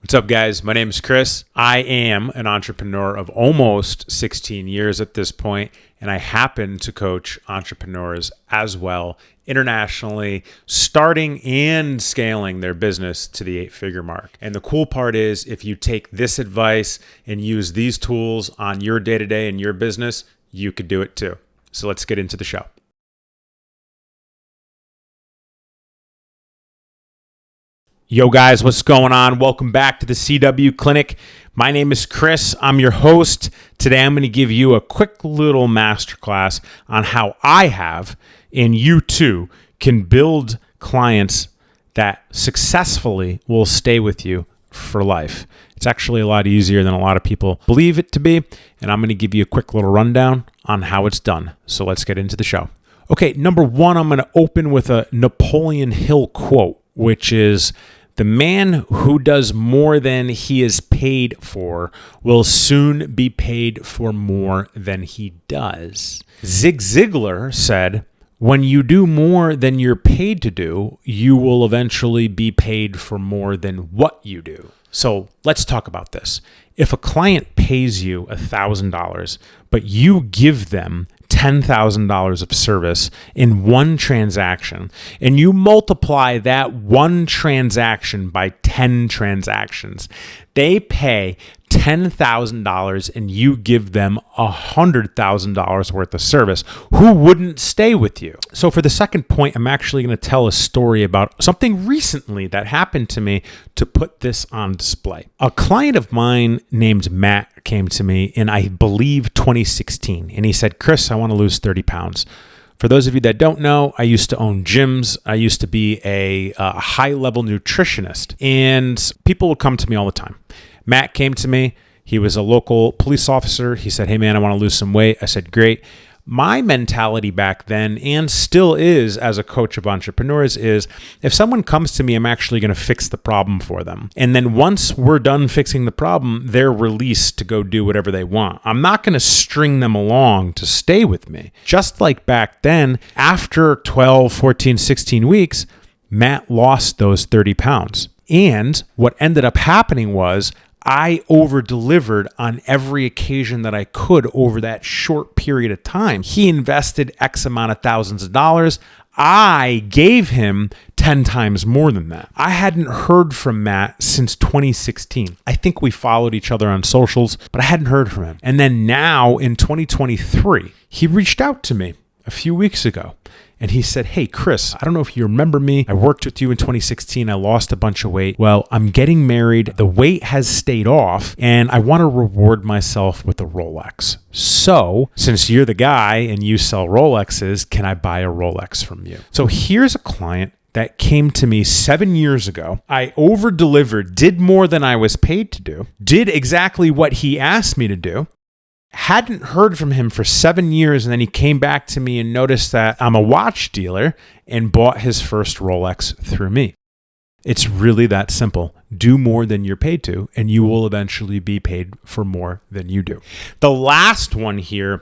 What's up, guys? My name is Chris. I am an entrepreneur of almost 16 years at this point, and I happen to coach entrepreneurs as well internationally, starting and scaling their business to the 8-figure mark. And the cool part is, if you take this advice and use these tools on your day-to-day and your business, you could do it too. So let's get into the show. Yo guys, what's going on? Welcome back to the CW Clinic. My name is Chris. I'm your host. Today I'm going to give you a quick little masterclass on how I have, and you too, can build clients that successfully will stay with you for life. It's actually a lot easier than a lot of people believe it to be, and I'm going to give you a quick little rundown on how it's done. So let's get into the show. Okay, number one, I'm going to open with a Napoleon Hill quote, which is, "The man who does more than he is paid for will soon be paid for more than he does." Zig Ziglar said, "When you do more than you're paid to do, you will eventually be paid for more than what you do." So let's talk about this. If a client pays you $1,000, but you give them $10,000 of service in one transaction, and you multiply that one transaction by 10 transactions, they pay $10,000 and you give them $100,000 worth of service. Who wouldn't stay with you? So for the second point, I'm actually going to tell a story about something recently that happened to me to put this on display. A client of mine named Matt came to me in, I believe, 2016, and he said, "Chris, I want to lose 30 pounds. For those of you that don't know, I used to own gyms. I used to be a high-level nutritionist, and people would come to me all the time." Matt came to me. He was a local police officer. He said, "Hey, man, I want to lose some weight." I said, "Great." My mentality back then, and still is as a coach of entrepreneurs, is if someone comes to me, I'm actually going to fix the problem for them. And then once we're done fixing the problem, they're released to go do whatever they want. I'm not going to string them along to stay with me. Just like back then, after 12, 14, 16 weeks, Matt lost those 30 pounds. And what ended up happening was I over-delivered on every occasion that I could over that short period of time. He invested X amount of thousands of dollars. I gave him 10 times more than that. I hadn't heard from Matt since 2016. I think we followed each other on socials, but I hadn't heard from him. And then now in 2023, he reached out to me a few weeks ago. And he said, "Hey, Chris, I don't know if you remember me. I worked with you in 2016. I lost a bunch of weight. Well, I'm getting married. The weight has stayed off, and I want to reward myself with a Rolex. So since you're the guy and you sell Rolexes, can I buy a Rolex from you?" So here's a client that came to me 7 years ago. I over-delivered, did more than I was paid to do, did exactly what he asked me to do. Hadn't heard from him for 7 years, and then he came back to me and noticed that I'm a watch dealer and bought his first Rolex through me. It's really that simple. Do more than you're paid to, and you will eventually be paid for more than you do. The last one here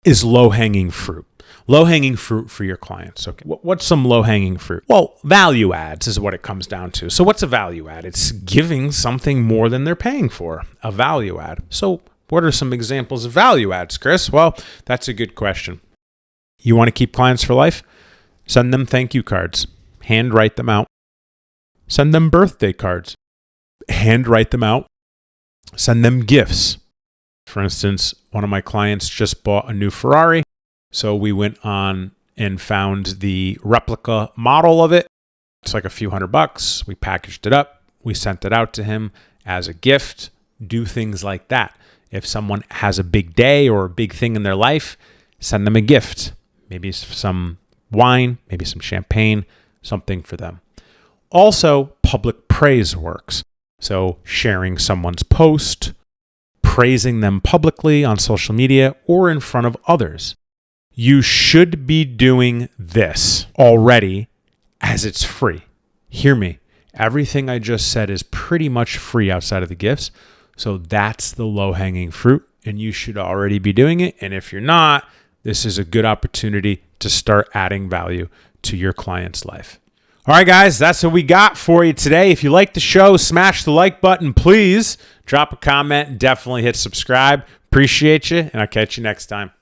is low-hanging fruit. Low-hanging fruit for your clients. Okay, what's some low-hanging fruit? Well, value adds is what it comes down to. So what's a value add? It's giving something more than they're paying for, a value add. So what are some examples of value adds, Chris? Well, that's a good question. You want to keep clients for life? Send them thank you cards. Handwrite them out. Send them birthday cards. Handwrite them out. Send them gifts. For instance, one of my clients just bought a new Ferrari. So we went on and found the replica model of it. It's like a few $100. We packaged it up. We sent it out to him as a gift. Do things like that. If someone has a big day or a big thing in their life, send them a gift. Maybe some wine, maybe some champagne, something for them. Also, public praise works. So sharing someone's post, praising them publicly on social media or in front of others. You should be doing this already as it's free. Hear me. Everything I just said is pretty much free outside of the gifts. So that's the low-hanging fruit, and you should already be doing it. And if you're not, this is a good opportunity to start adding value to your client's life. All right, guys, that's what we got for you today. If you like the show, smash the like button, please. Drop a comment. Definitely hit subscribe. Appreciate you, and I'll catch you next time.